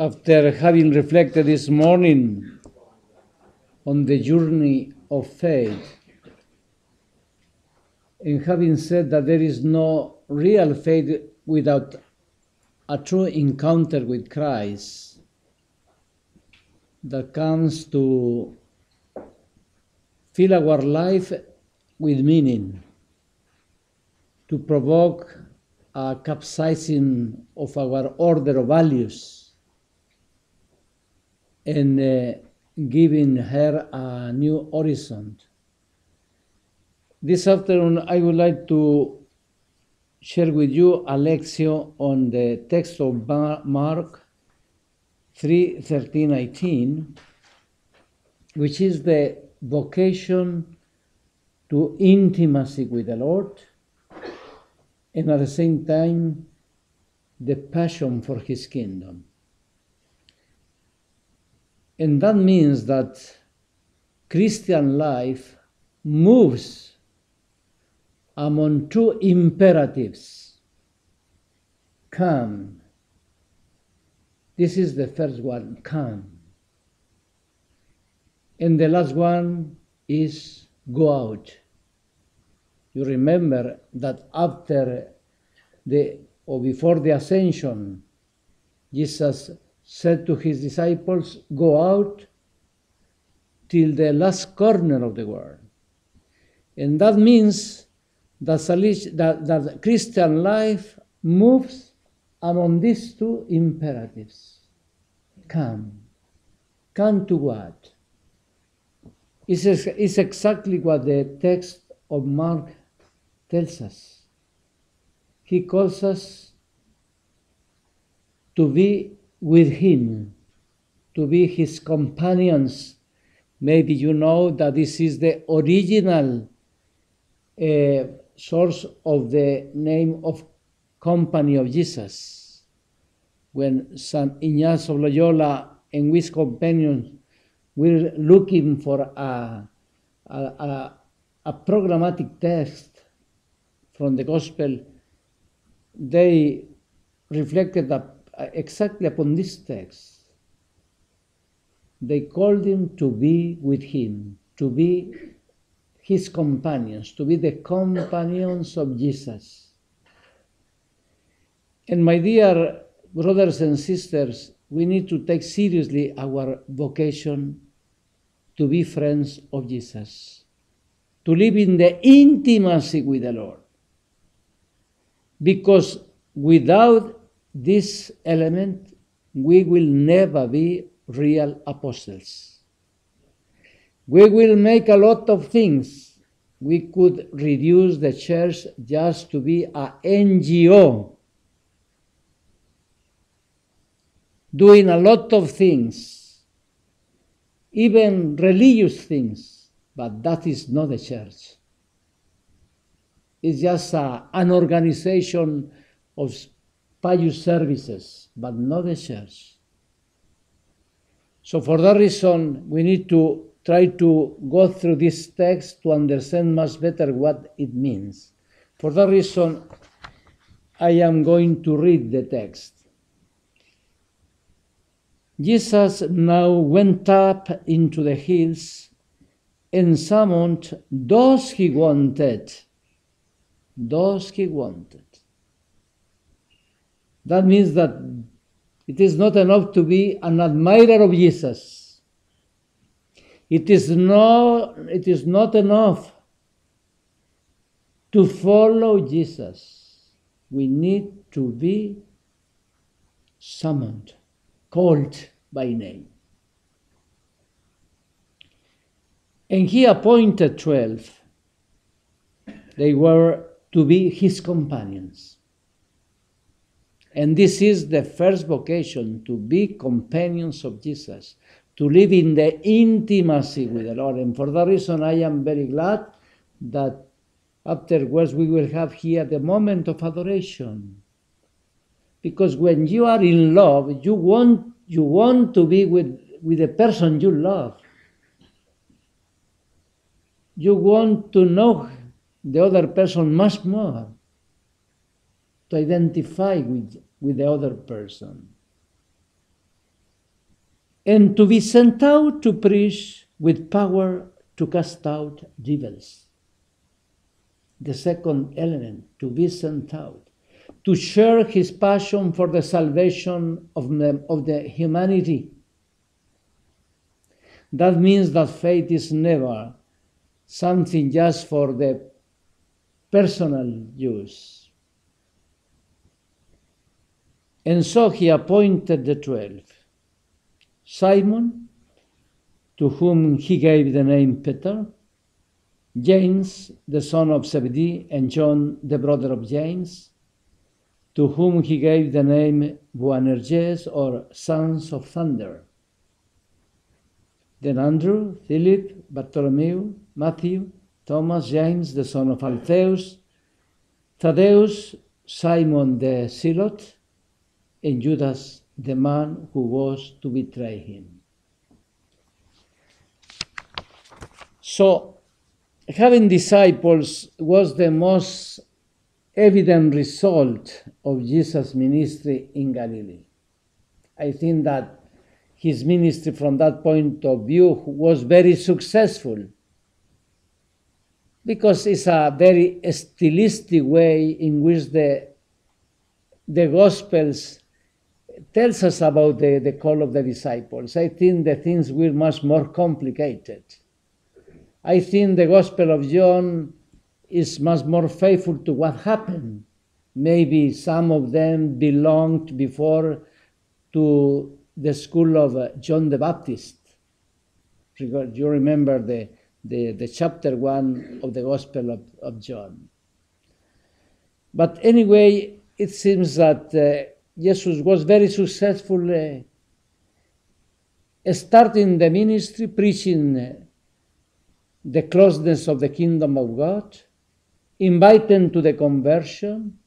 After having reflected this morning on the journey of faith, and having said that there is no real faith without a true encounter with Christ that comes to fill our life with meaning, to provoke a capsizing of our order of values, and giving her a new horizon. This afternoon, I would like to share with you a lecture on the text of Mark 3:13-18, which is the vocation to intimacy with the Lord, and at the same time, the passion for His kingdom. And that means that Christian life moves among two imperatives. Come. This is the first one, come. And the last one is go out. You remember that after before the ascension, Jesus said to his disciples, go out till the last corner of the world. And that means that Christian life moves among these two imperatives. Come. Come to what? It's exactly what the text of Mark tells us. He calls us to be with Him, to be His companions. Maybe you know that this is the original source of the name of company of Jesus. When St. Ignace of Loyola and his companions were looking for a programmatic text from the Gospel, they reflected exactly upon this text. They called him to be with Him, to be His companions, to be the companions of Jesus. And my dear brothers and sisters, we need to take seriously our vocation to be friends of Jesus, to live in the intimacy with the Lord. Because without this element, we will never be real apostles. We will make a lot of things. We could reduce the church just to be an NGO, doing a lot of things, even religious things, but that is not the church. It's just an organization of pious services, but not the church. So for that reason, we need to try to go through this text to understand much better what it means. For that reason, I am going to read the text. Jesus now went up into the hills and summoned those He wanted. Those He wanted. That means that it is not enough to be an admirer of Jesus. It is not enough to follow Jesus. We need to be summoned, called by name. And He appointed 12. They were to be His companions. And this is the first vocation, to be companions of Jesus, to live in the intimacy with the Lord. And for that reason, I am very glad that afterwards we will have here the moment of adoration. Because when you are in love, you want to be with the person you love. You want to know the other person much more, to identify with the other person. and to be sent out to preach with power to cast out devils. The second element, to be sent out, to share his passion for the salvation of the humanity. That means that faith is never something just for the personal use. And so he appointed the 12. Simon, to whom he gave the name Peter, James, the son of Zebedee, and John, the brother of James, to whom he gave the name Boanerges, or sons of thunder. Then Andrew, Philip, Bartholomew, Matthew, Thomas, James, the son of Alphaeus, Thaddeus, Simon the Zealot, and Judas, the man who was to betray him. So, having disciples was the most evident result of Jesus' ministry in Galilee. I think that his ministry from that point of view was very successful, because it's a very stylistic way in which the Gospels tells us about the call of the disciples. I think the things were much more complicated. I think the Gospel of John is much more faithful to what happened. Maybe some of them belonged before to the school of John the Baptist. You remember the chapter 1 of the Gospel of John. But anyway, it seems that Jesus was very successful starting the ministry, preaching the closeness of the kingdom of God, inviting to the conversion,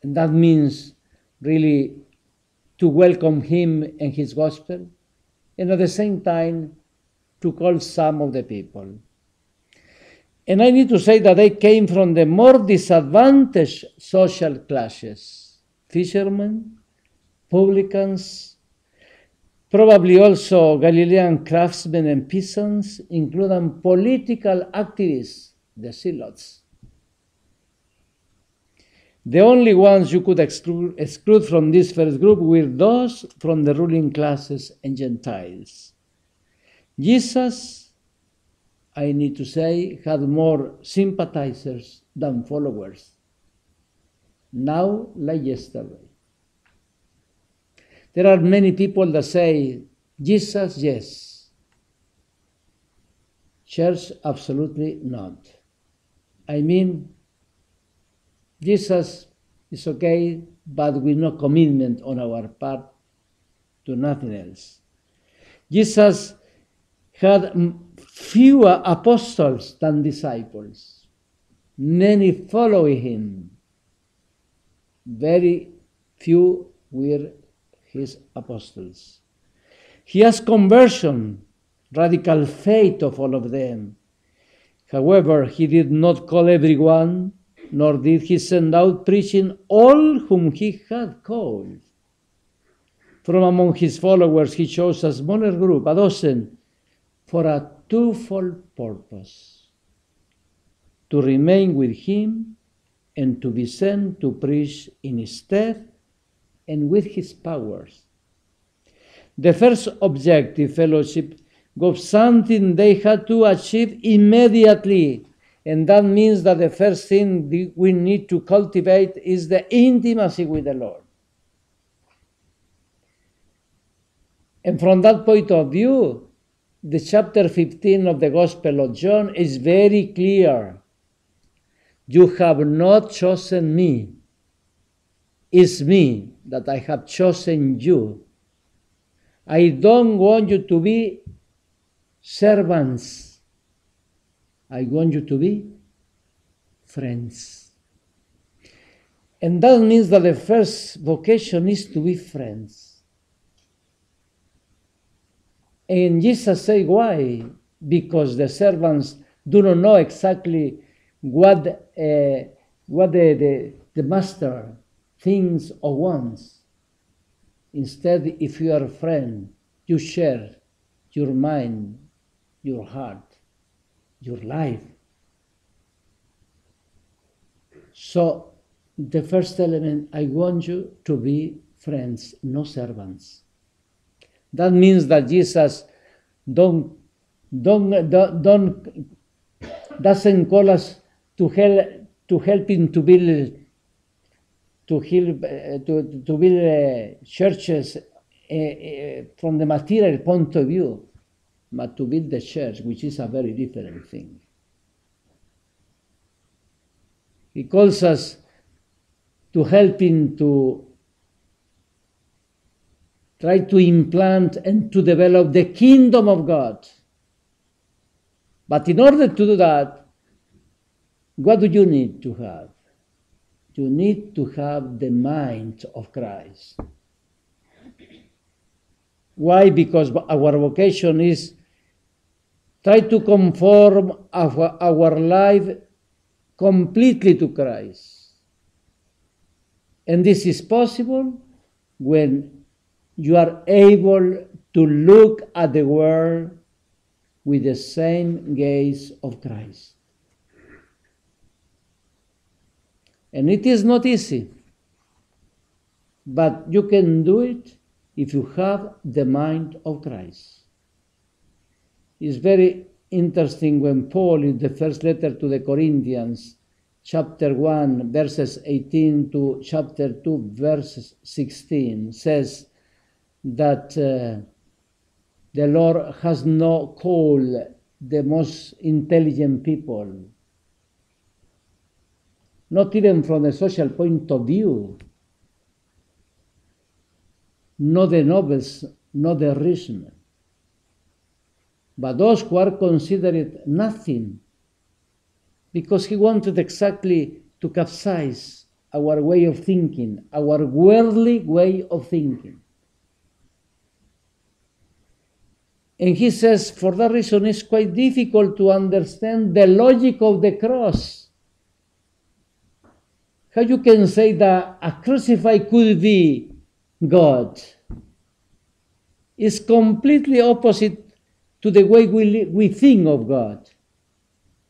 and that means really to welcome him and his gospel, and at the same time to call some of the people. And I need to say that they came from the more disadvantaged social classes: fishermen, publicans, probably also Galilean craftsmen and peasants, including political activists, the zealots. The only ones you could exclude from this first group were those from the ruling classes and Gentiles. Jesus, I need to say, had more sympathizers than followers. Now, like yesterday. There are many people that say, Jesus, yes. Church, absolutely not. I mean, Jesus is okay, but with no commitment on our part to nothing else. Jesus had fewer apostles than disciples. Many following him. Very few were his apostles. He has conversion, radical faith of all of them. However, he did not call everyone, nor did he send out preaching all whom he had called. From among his followers, he chose a smaller group, a dozen, for a twofold purpose: to remain with him and to be sent to preach in his stead and with his powers. The first objective, fellowship, was something they had to achieve immediately. And that means that the first thing we need to cultivate is the intimacy with the Lord. And from that point of view, the chapter 15 of the Gospel of John is very clear. You have not chosen me. It's me that I have chosen you. I don't want you to be servants. I want you to be friends. And that means that the first vocation is to be friends. And Jesus said, why? Because the servants do not know exactly what the master thinks or wants. Instead, if you are a friend, you share your mind, your heart, your life. So the first element, I want you to be friends, no servants. That means that Jesus doesn't call us to help him to build churches from the material point of view, but to build the church, which is a very different thing. He calls us to help him to try to implant and to develop the kingdom of God. But in order to do that, what do you need to have? You need to have the mind of Christ. Why? Because our vocation is try to conform our life completely to Christ. And this is possible when you are able to look at the world with the same gaze of Christ. And it is not easy, but you can do it if you have the mind of Christ. It's very interesting when Paul, in the first letter to the Corinthians, chapter 1, verses 18 to chapter 2, verses 16, says that the Lord has not called the most intelligent people, not even from the social point of view, not the nobles, not the rich men, but those who are considered nothing, because he wanted exactly to capsize our way of thinking, our worldly way of thinking. And he says, for that reason, it's quite difficult to understand the logic of the cross. How you can say that a crucified could be God is completely opposite to the way we think of God.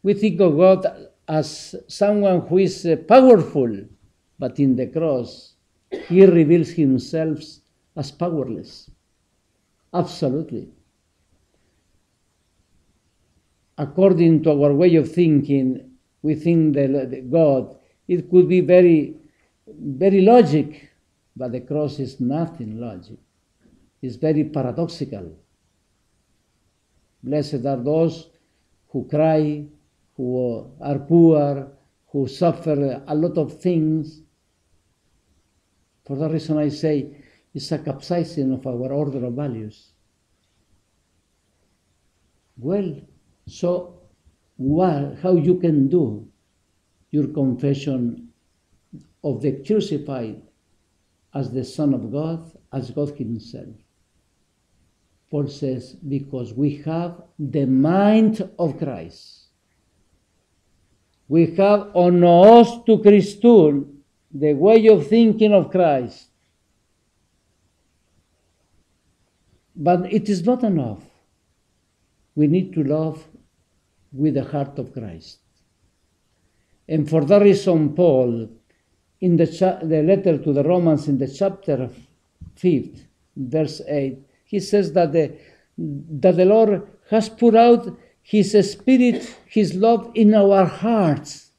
We think of God as someone who is powerful, but in the cross, he reveals himself as powerless. Absolutely. According to our way of thinking, we think that God, it could be very, very logic, but the cross is nothing logic. It's very paradoxical. Blessed are those who cry, who are poor, who suffer a lot of things. For that reason I say it's a capsizing of our order of values. Well, so how you can do your confession of the crucified as the Son of God, as God himself? Paul says, because we have the mind of Christ. We have on us to Christou, the way of thinking of Christ. But it is not enough. We need to love with the heart of Christ. And for that reason, Paul, in the letter to the Romans, in the chapter 5, verse 8, he says that the Lord has poured out his Spirit, his love in our hearts.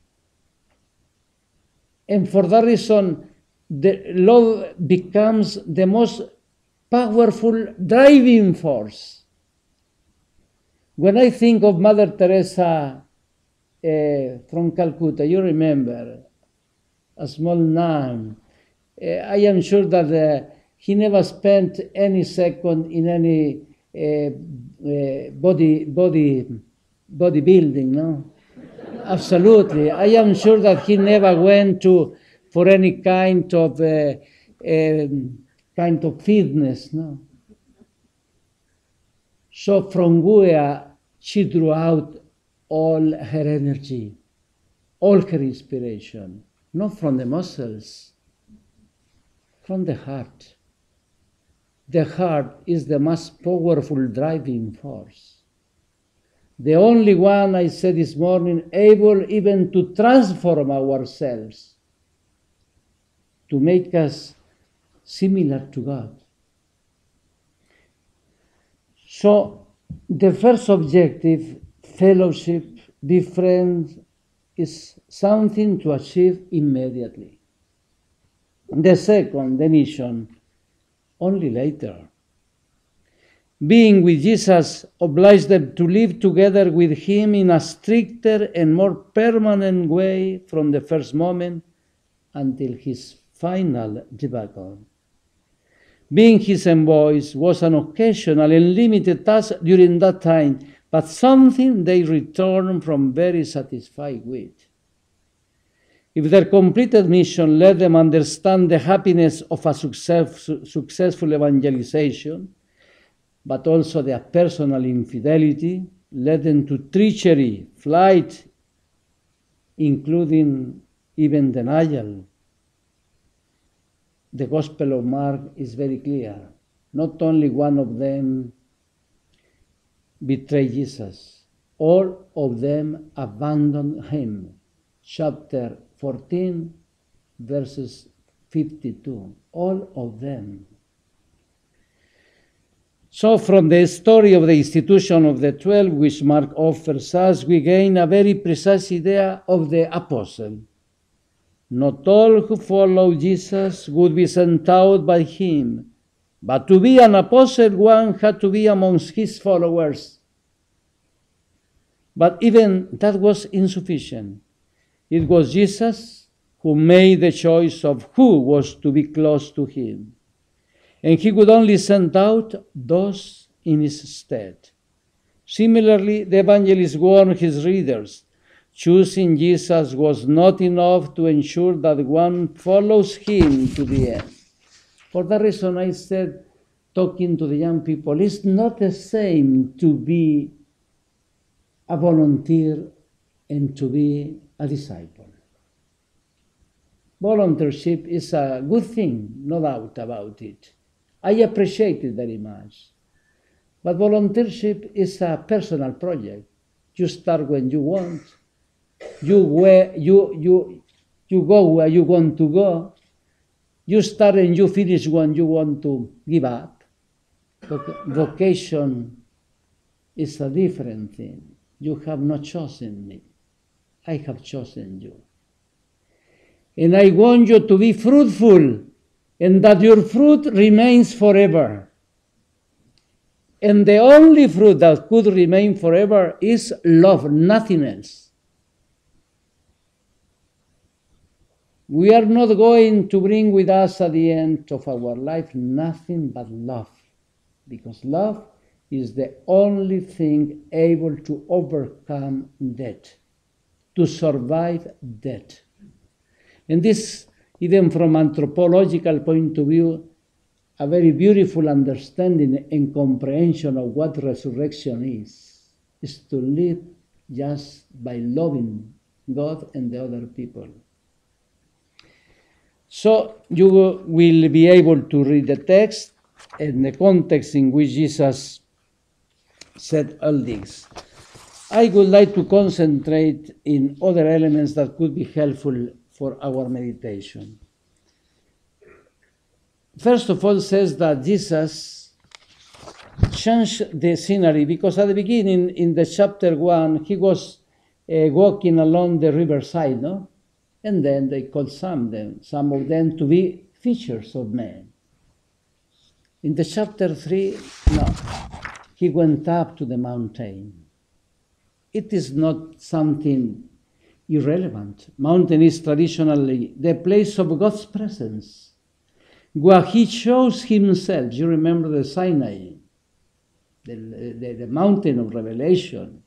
And for that reason, the love becomes the most powerful driving force. When I think of Mother Teresa from Calcutta, you remember, a small nun, I am sure that he never spent any second in any bodybuilding, no? Absolutely. I am sure that he never went for any kind of fitness, no? So from where she drew out all her energy, all her inspiration, not from the muscles, from the heart. the heart is the most powerful driving force. The only one, I said this morning, able even to transform ourselves, to make us similar to God. So the first objective, fellowship, be friends, is something to achieve immediately. The second, the mission, only later. Being with Jesus obliged them to live together with him in a stricter and more permanent way from the first moment until his final debacle. Being his envoys was an occasional and limited task during that time, but something they returned from very satisfied with. If their completed mission led them understand the happiness of a successful evangelization, but also their personal infidelity led them to treachery, flight, including even denial. The Gospel of Mark is very clear. Not only one of them betrayed Jesus, all of them abandoned him. Chapter 14, verses 52. All of them. So from the story of the institution of the 12, which Mark offers us, we gain a very precise idea of the apostle. Not all who follow Jesus would be sent out by him, but to be an apostle, one had to be amongst his followers. But even that was insufficient. It was Jesus who made the choice of who was to be close to him. And he could only send out those in his stead. Similarly, the evangelist warned his readers, choosing Jesus was not enough to ensure that one follows him to the end. For that reason, I said, talking to the young people, it's not the same to be a volunteer and to be a disciple. Volunteership is a good thing, no doubt about it. I appreciate it very much. But volunteership is a personal project. You start when you want. You go where you want to go. You start and you finish when you want to give up. Vocation is a different thing. You have not chosen me. I have chosen you. And I want you to be fruitful, and that your fruit remains forever. And the only fruit that could remain forever is love, nothing else. We are not going to bring with us at the end of our life nothing but love, because love is the only thing able to overcome death, to survive death. And this, even from anthropological point of view, a very beautiful understanding and comprehension of what resurrection is to live just by loving God and the other people. So you will be able to read the text and the context in which Jesus said all this. I would like to concentrate in other elements that could be helpful for our meditation. First of all, says that Jesus changed the scenery, because at the beginning, in the chapter 1, he was walking along the riverside, no? And then they called some of them to be fishers of men. In the chapter 3, no, he went up to the mountain. It is not something irrelevant. Mountain is traditionally the place of God's presence, where he shows himself. You remember the Sinai, the mountain of revelation.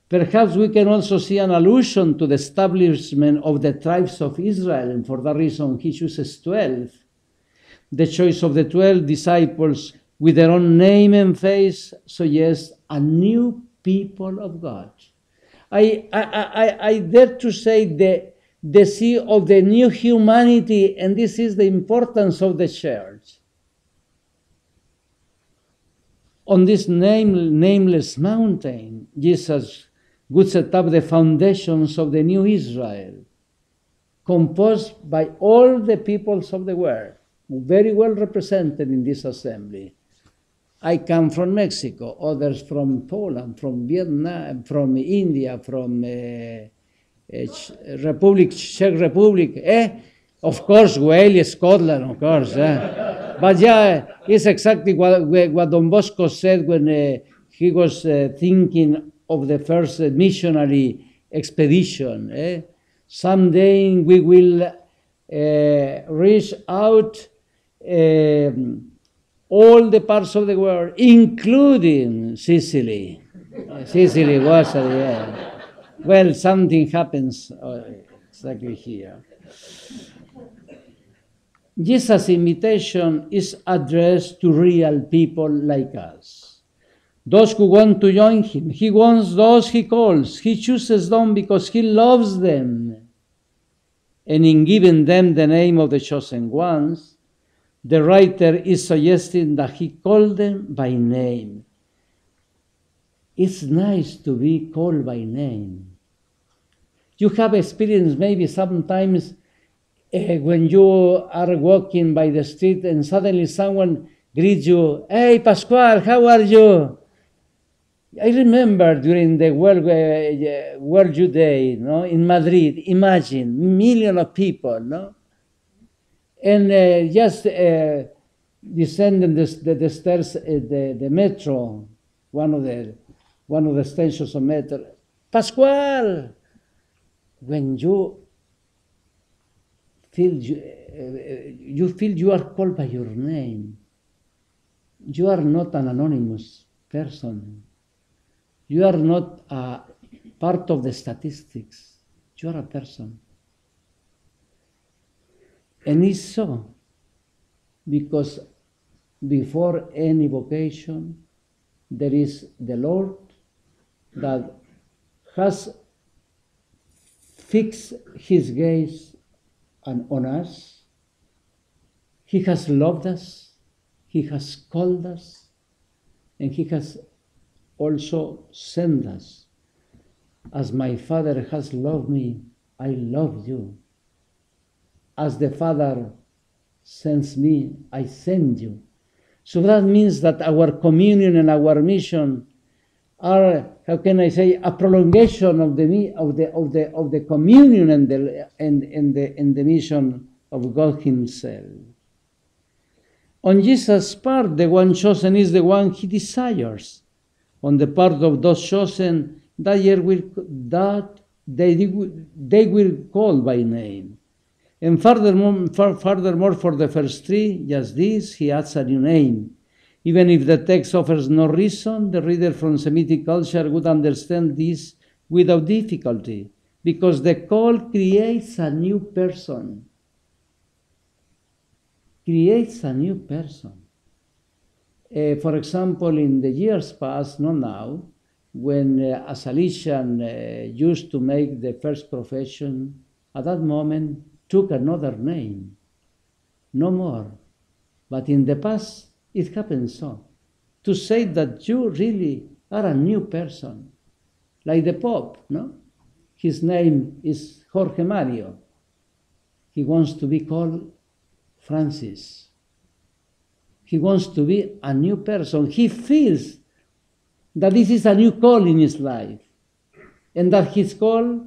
Perhaps we can also see an allusion to the establishment of the tribes of Israel, and for that reason he chooses 12. The choice of the 12 disciples with their own name and face suggests a new people of God. I dare to say the sea of the new humanity, and this is the importance of the church. on this nameless mountain, Jesus would set up the foundations of the new Israel, composed by all the peoples of the world, very well represented in this assembly. I come from Mexico, others from Poland, from Vietnam, from India, from Czech Republic, of course, Wales, Scotland, of course. But yeah, it's exactly what Don Bosco said when he was thinking of the first missionary expedition. Someday we will reach out all the parts of the world, including Sicily. Sicily was at the end. Well, something happens exactly here. Jesus' invitation is addressed to real people like us, those who want to join him. He wants those he calls. He chooses them because he loves them. And in giving them the name of the chosen ones, the writer is suggesting that he called them by name. It's nice to be called by name. You have experienced maybe sometimes when you are walking by the street and suddenly someone greets you, "Hey, Pascual, how are you?" I remember during the World Youth Day, in Madrid, imagine, millions of people, and just descending the stairs, the metro, one of the stations of metro, Pascual, when you feel you are called by your name. You are not an anonymous person. You are not a part of the statistics. You are a person. And it's so, because before any vocation, there is the Lord that has fixed his gaze on us. He has loved us, he has called us, and he has also sent us. As my Father has loved me, I love you. As the Father sends me, I send you. So that means that our communion and our mission are, how can I say, a prolongation of the communion and the mission of God Himself. On Jesus' part, the one chosen is the one He desires. On the part of those chosen, they will call by name. And furthermore, for the first three, just this, He adds a new name. Even if the text offers no reason, the reader from Semitic culture would understand this without difficulty, because the call creates a new person. Creates a new person. For example, in the years past, not now, when a Salesian used to make the first profession, at that moment took another name, no more. But in the past, it happened so. To say that you really are a new person, like the Pope, no? His name is Jorge Mario. He wants to be called Francis. He wants to be a new person. He feels that this is a new call in his life, and that his call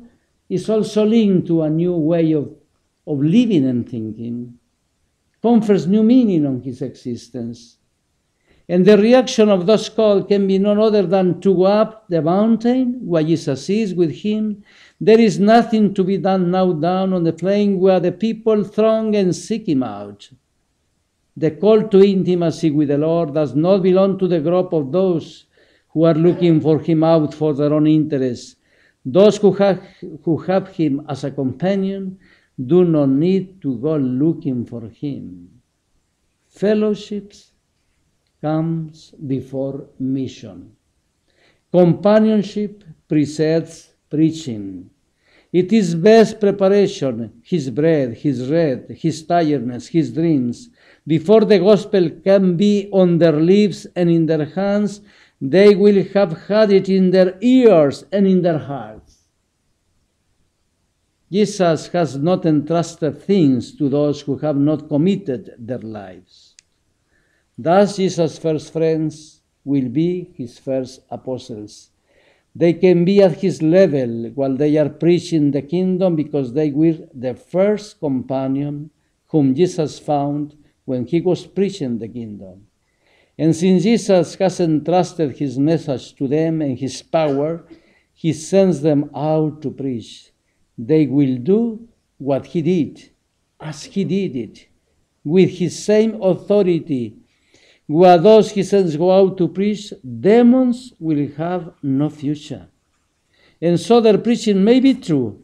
is also linked to a new way of living and thinking, confers new meaning on his existence. And the reaction of those called can be none other than to go up the mountain where Jesus is with him. There is nothing to be done now down on the plain where the people throng and seek him out. The call to intimacy with the Lord does not belong to the group of those who are looking for him out for their own interests. Those who have him as a companion do not need to go looking for him. Fellowships comes before mission. Companionship precedes preaching. It is best preparation, his bread, his red, his tiredness, his dreams, Before the gospel can be on their lips and in their hands, they will have had it in their ears and in their hearts. Jesus has not entrusted things to those who have not committed their lives. Thus, Jesus' first friends will be his first apostles. They can be at his level while they are preaching the kingdom because they were the first companion whom Jesus found when he was preaching the kingdom. And since Jesus has entrusted his message to them and his power, he sends them out to preach. They will do what he did, as he did it, with his same authority. Where those he sends go out to preach, demons will have no future. And so their preaching may be true.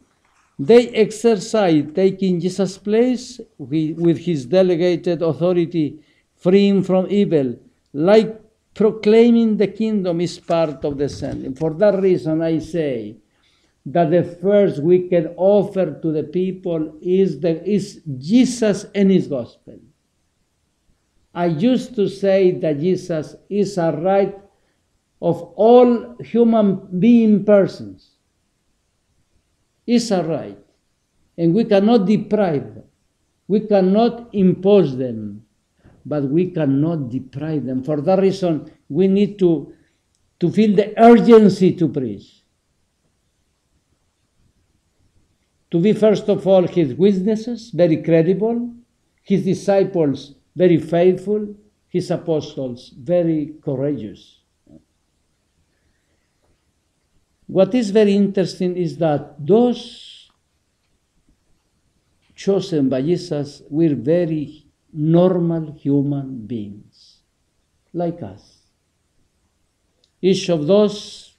They exercise taking Jesus' place with his delegated authority, freeing from evil, like proclaiming the kingdom is part of the sending. For that reason, I say that the first we can offer to the people is Jesus and his gospel. I used to say that Jesus is a right of all human being persons. It's a right. And we cannot deprive them. We cannot impose them. But we cannot deprive them. For that reason, we need to feel the urgency to preach. To be, first of all, his witnesses, very credible, his disciples, very faithful, his apostles, very courageous. What is very interesting is that those chosen by Jesus were very normal human beings, like us. Each of those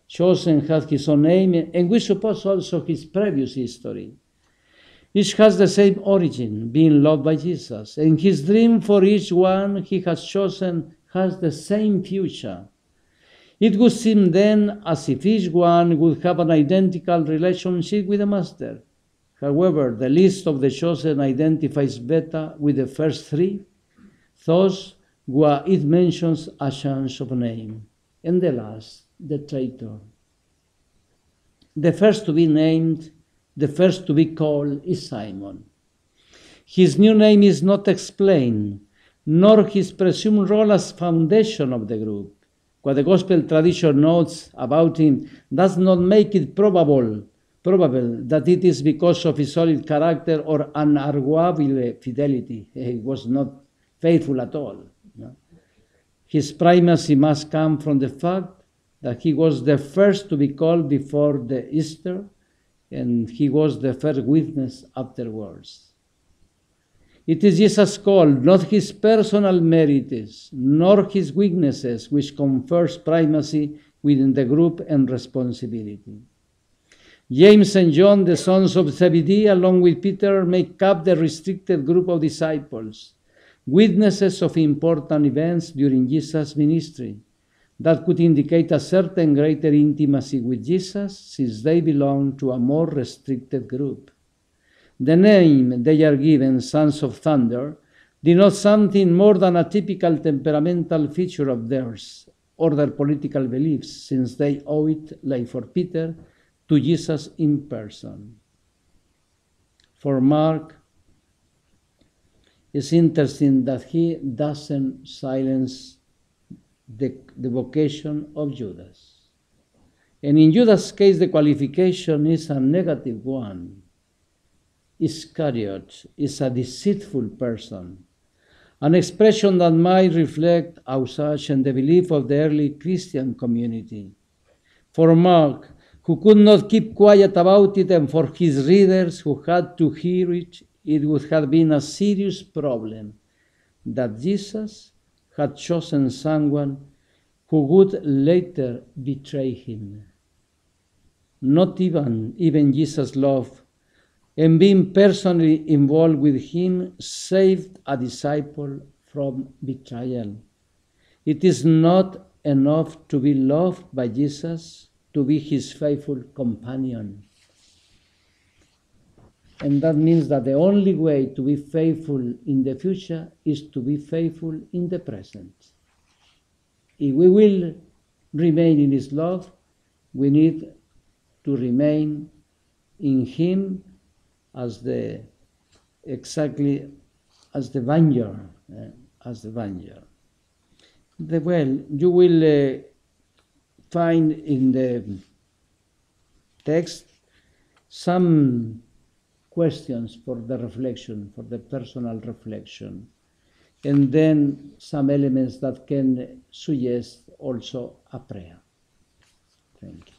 chosen had his own name, and we suppose also his previous history. Each has the same origin, being loved by Jesus, and his dream for each one he has chosen has the same future. It would seem then as if each one would have an identical relationship with the Master. However, the list of the chosen identifies better with the first three, those where it mentions a change of name, and the last, the traitor. The first to be named, the first to be called is Simon. His new name is not explained, nor his presumed role as foundation of the group. What the gospel tradition notes about him does not make it probable that it is because of his solid character or unarguable fidelity. He was not faithful at all. No? His primacy must come from the fact that he was the first to be called before the Easter, and he was the first witness afterwards. It is Jesus' call, not his personal merits, nor his weaknesses, which confers primacy within the group and responsibility. James and John, the sons of Zebedee, along with Peter, make up the restricted group of disciples, witnesses of important events during Jesus' ministry that could indicate a certain greater intimacy with Jesus, since they belong to a more restricted group. The name they are given, Sons of Thunder, denotes something more than a typical temperamental feature of theirs or their political beliefs, since they owe it, like for Peter, to Jesus in person. For Mark, it's interesting that he doesn't silence the vocation of Judas. And in Judas' case, the qualification is a negative one. Iscariot is a deceitful person, an expression that might reflect usage and the belief of the early Christian community. For Mark, who could not keep quiet about it, and for his readers who had to hear it, it would have been a serious problem that Jesus had chosen someone who would later betray him. Not even Jesus' love and being personally involved with him saved a disciple from betrayal. It is not enough to be loved by Jesus to be his faithful companion. And that means that the only way to be faithful in the future is to be faithful in the present. If we will remain in His love, we need to remain in Him exactly as the vineyard, as the vineyard. Well, you will find in the text some questions for the reflection, for the personal reflection, and then some elements that can suggest also a prayer. Thank you.